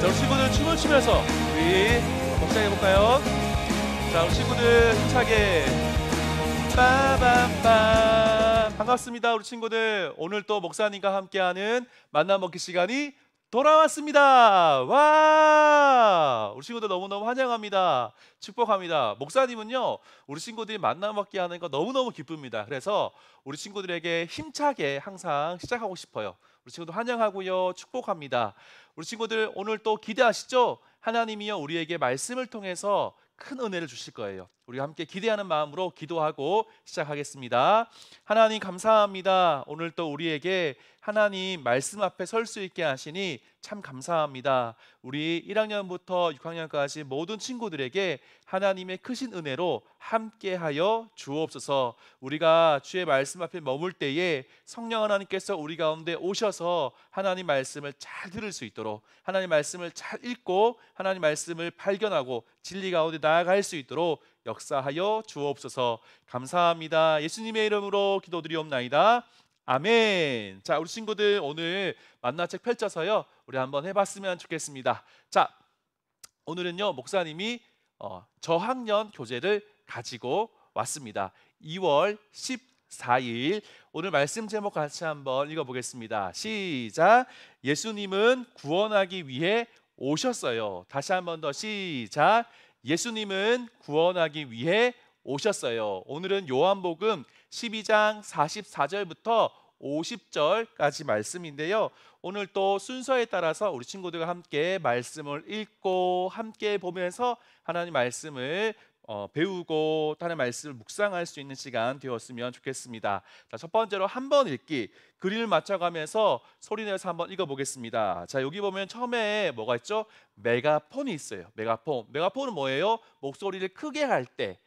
자, 우리 친구들 춤을 추면서 우리 묵상해볼까요? 자, 우리 친구들 힘차게 빠밤빰. 반갑습니다, 우리 친구들. 오늘 또 목사님과 함께하는 만나 먹기 시간이 돌아왔습니다. 와! 우리 친구들 너무너무 환영합니다. 축복합니다. 목사님은요, 우리 친구들이 만나 먹기 하는 거 너무너무 기쁩니다. 그래서 우리 친구들에게 힘차게 항상 시작하고 싶어요. 우리 친구들 환영하고요, 축복합니다. 우리 친구들 오늘 또 기대하시죠? 하나님이요, 우리에게 말씀을 통해서 큰 은혜를 주실 거예요. 우리 함께 기대하는 마음으로 기도하고 시작하겠습니다. 하나님 감사합니다. 오늘 또 우리에게 하나님 말씀 앞에 설 수 있게 하시니 참 감사합니다. 우리 1학년부터 6학년까지 모든 친구들에게 하나님의 크신 은혜로 함께하여 주옵소서. 우리가 주의 말씀 앞에 머물 때에 성령 하나님께서 우리 가운데 오셔서 하나님 말씀을 잘 들을 수 있도록, 하나님 말씀을 잘 읽고 하나님 말씀을 발견하고 진리 가운데 나아갈 수 있도록 역사하여 주옵소서. 감사합니다. 예수님의 이름으로 기도드리옵나이다. 아멘. 자, 우리 친구들 오늘 만나책 펼쳐서요, 우리 한번 해봤으면 좋겠습니다. 자, 오늘은요, 목사님이 저학년 교재를 가지고 왔습니다. 2월 14일 오늘 말씀 제목 같이 한번 읽어보겠습니다. 시작. 예수님은 구원하기 위해 오셨어요. 다시 한번 더 시작. 예수님은 구원하기 위해 오셨어요. 오늘은 요한복음 12장 44절부터 50절까지 말씀인데요. 오늘 또 순서에 따라서 우리 친구들과 함께 말씀을 읽고 함께 보면서 하나님 말씀을 배우고 하나님 말씀을 묵상할 수 있는 시간 되었으면 좋겠습니다. 자, 첫 번째로 한 번 읽기, 그림을 맞춰가면서 소리내서 한번 읽어보겠습니다. 자, 여기 보면 처음에 뭐가 있죠? 메가폰이 있어요. 메가폰. 메가폰은 뭐예요? 목소리를 크게 할 때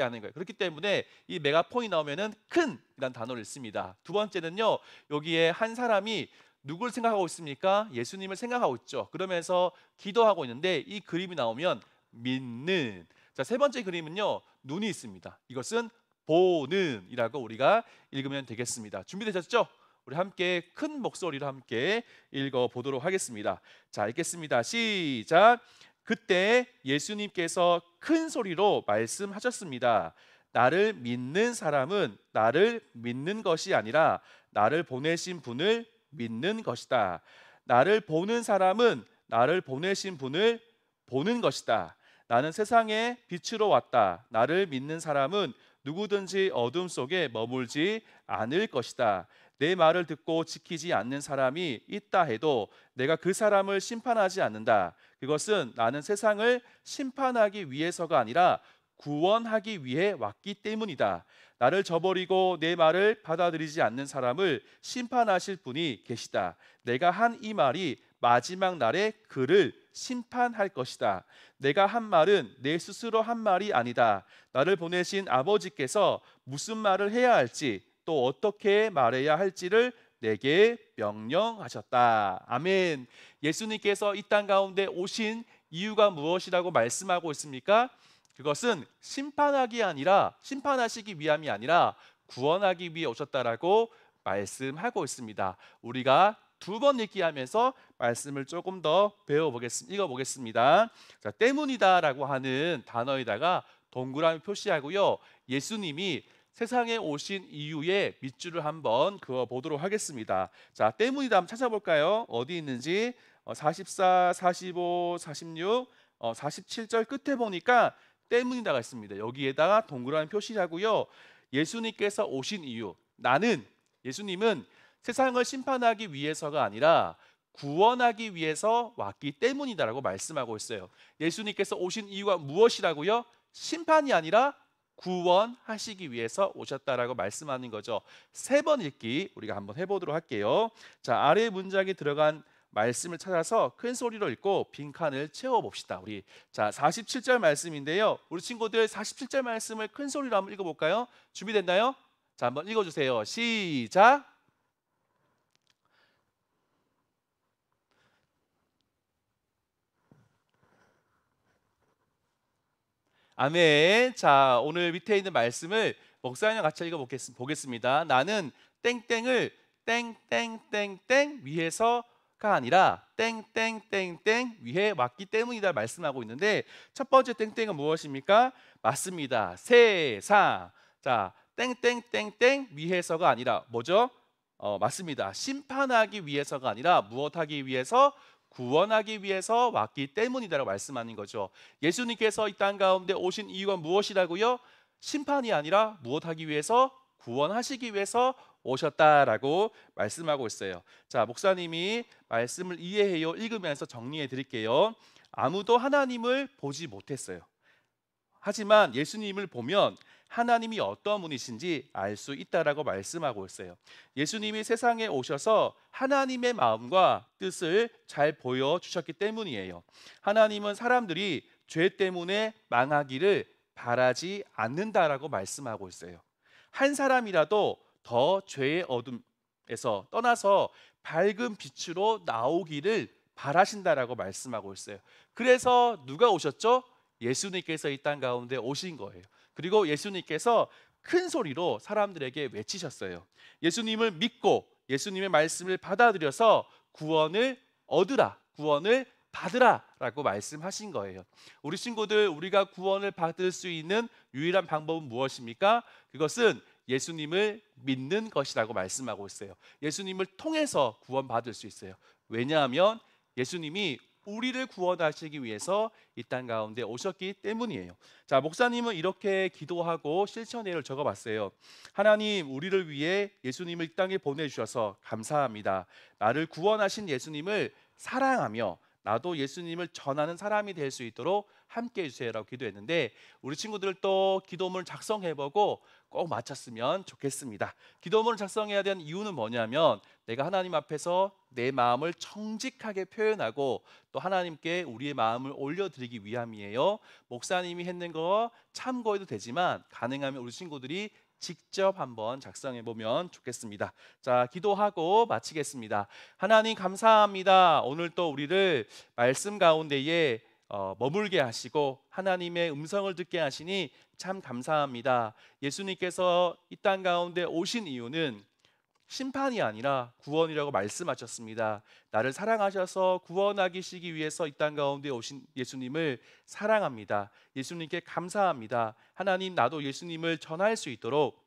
하는 거예요. 그렇기 때문에 이 메가폰이 나오면은 큰이라는 단어를 씁니다. 두 번째는요, 여기에 한 사람이 누굴 생각하고 있습니까? 예수님을 생각하고 있죠. 그러면서 기도하고 있는데 이 그림이 나오면 믿는. 자, 세 번째 그림은요, 눈이 있습니다. 이것은 보는이라고 우리가 읽으면 되겠습니다. 준비되셨죠? 우리 함께 큰 목소리로 함께 읽어보도록 하겠습니다. 자, 읽겠습니다. 시작. 그때 예수님께서 큰 소리로 말씀하셨습니다. 나를 믿는 사람은 나를 믿는 것이 아니라 나를 보내신 분을 믿는 것이다. 나를 보는 사람은 나를 보내신 분을 보는 것이다. 나는 세상에 빛으로 왔다. 나를 믿는 사람은 누구든지 어둠 속에 머물지 않을 것이다. 내 말을 듣고 지키지 않는 사람이 있다 해도 내가 그 사람을 심판하지 않는다. 그것은 나는 세상을 심판하기 위해서가 아니라 구원하기 위해 왔기 때문이다. 나를 저버리고 내 말을 받아들이지 않는 사람을 심판하실 분이 계시다. 내가 한 이 말이 마지막 날에 그를 심판할 것이다. 내가 한 말은 내 스스로 한 말이 아니다. 나를 보내신 아버지께서 무슨 말을 해야 할지 또 어떻게 말해야 할지를 내게 명령하셨다. 아멘. 예수님께서 이 땅 가운데 오신 이유가 무엇이라고 말씀하고 있습니까? 그것은 심판하시기 위함이 아니라 구원하기 위해 오셨다라고 말씀하고 있습니다. 우리가 두 번 읽기 하면서 말씀을 조금 더 읽어보겠습니다. 자, 때문이다라고 하는 단어에다가 동그라미 표시하고요, 예수님이 세상에 오신 이유의 밑줄을 한번 그어보도록 하겠습니다. 자, 때문이다 한번 찾아볼까요? 어디 있는지 44, 45, 46, 47절 끝에 보니까 때문이다가 있습니다. 여기에다가 동그라미 표시하고요, 예수님께서 오신 이유, 예수님은 세상을 심판하기 위해서가 아니라 구원하기 위해서 왔기 때문이다라고 말씀하고 있어요. 예수님께서 오신 이유가 무엇이라고요? 심판이 아니라 구원하시기 위해서 오셨다라고 말씀하는 거죠. 세 번 읽기 우리가 한번 해보도록 할게요. 자, 아래 문장에 들어간 말씀을 찾아서 큰 소리로 읽고 빈칸을 채워봅시다. 우리 자, 47절 말씀인데요, 우리 친구들 47절 말씀을 큰 소리로 한번 읽어볼까요? 준비됐나요? 자, 한번 읽어주세요. 시작. 아멘. 자, 오늘 밑에 있는 말씀을 목사님과 같이 읽어보겠습니다. 나는 땡땡을 땡땡땡땡 위해서 아니라 땡땡땡땡 위에 왔기 때문이다 말씀하고 있는데 첫 번째 땡땡은 무엇입니까? 맞습니다. 세상. 자, 땡땡땡땡 위해서가 아니라 뭐죠? 맞습니다. 심판하기 위해서가 아니라 무엇하기 위해서? 구원하기 위해서 왔기 때문이다라고 말씀하는 거죠. 예수님께서 이 땅 가운데 오신 이유가 무엇이라고요? 심판이 아니라 무엇하기 위해서? 구원하시기 위해서 오셨다라고 말씀하고 있어요. 자, 목사님이 말씀을 이해해요 읽으면서 정리해 드릴게요. 아무도 하나님을 보지 못했어요. 하지만 예수님을 보면 하나님이 어떤 분이신지 알 수 있다라고 말씀하고 있어요. 예수님이 세상에 오셔서 하나님의 마음과 뜻을 잘 보여주셨기 때문이에요. 하나님은 사람들이 죄 때문에 망하기를 바라지 않는다라고 말씀하고 있어요. 한 사람이라도 더 죄의 어둠에서 떠나서 밝은 빛으로 나오기를 바라신다라고 말씀하고 있어요. 그래서 누가 오셨죠? 예수님께서 이 땅 가운데 오신 거예요. 그리고 예수님께서 큰 소리로 사람들에게 외치셨어요. 예수님을 믿고 예수님의 말씀을 받아들여서 구원을 얻으라, 구원을 받으라 라고 말씀하신 거예요. 우리 친구들, 우리가 구원을 받을 수 있는 유일한 방법은 무엇입니까? 그것은 예수님을 믿는 것이라고 말씀하고 있어요. 예수님을 통해서 구원받을 수 있어요. 왜냐하면 예수님이 우리를 구원하시기 위해서 이 땅 가운데 오셨기 때문이에요. 자, 목사님은 이렇게 기도하고 실천회를 적어봤어요. 하나님, 우리를 위해 예수님을 이 땅에 보내주셔서 감사합니다. 나를 구원하신 예수님을 사랑하며 나도 예수님을 전하는 사람이 될 수 있도록 함께 해주세요라고 기도했는데 우리 친구들도 기도문을 작성해보고 꼭 마쳤으면 좋겠습니다. 기도문을 작성해야 되는 이유는 뭐냐면 내가 하나님 앞에서 내 마음을 정직하게 표현하고 또 하나님께 우리의 마음을 올려드리기 위함이에요. 목사님이 했는 거 참고해도 되지만 가능하면 우리 친구들이 직접 한번 작성해 보면 좋겠습니다. 자, 기도하고 마치겠습니다. 하나님 감사합니다. 오늘 또 우리를 말씀 가운데에 머물게 하시고 하나님의 음성을 듣게 하시니 참 감사합니다. 예수님께서 이 땅 가운데 오신 이유는 심판이 아니라 구원이라고 말씀하셨습니다. 나를 사랑하셔서 구원하시기 위해서 이 땅 가운데 오신 예수님을 사랑합니다. 예수님께 감사합니다. 하나님, 나도 예수님을 전할 수 있도록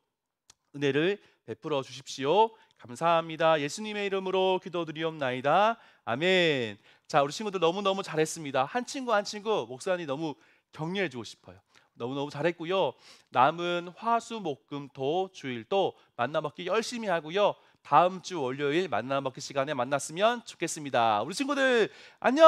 은혜를 베풀어 주십시오. 감사합니다. 예수님의 이름으로 기도드리옵나이다. 아멘. 자, 우리 친구들 너무너무 잘했습니다. 한 친구 한 친구 목사님 너무 격려해 주고 싶어요. 너무너무 잘했고요. 남은 화, 수, 목, 금, 토 주일도 만나먹기 열심히 하고요. 다음 주 월요일 만나먹기 시간에 만났으면 좋겠습니다. 우리 친구들 안녕.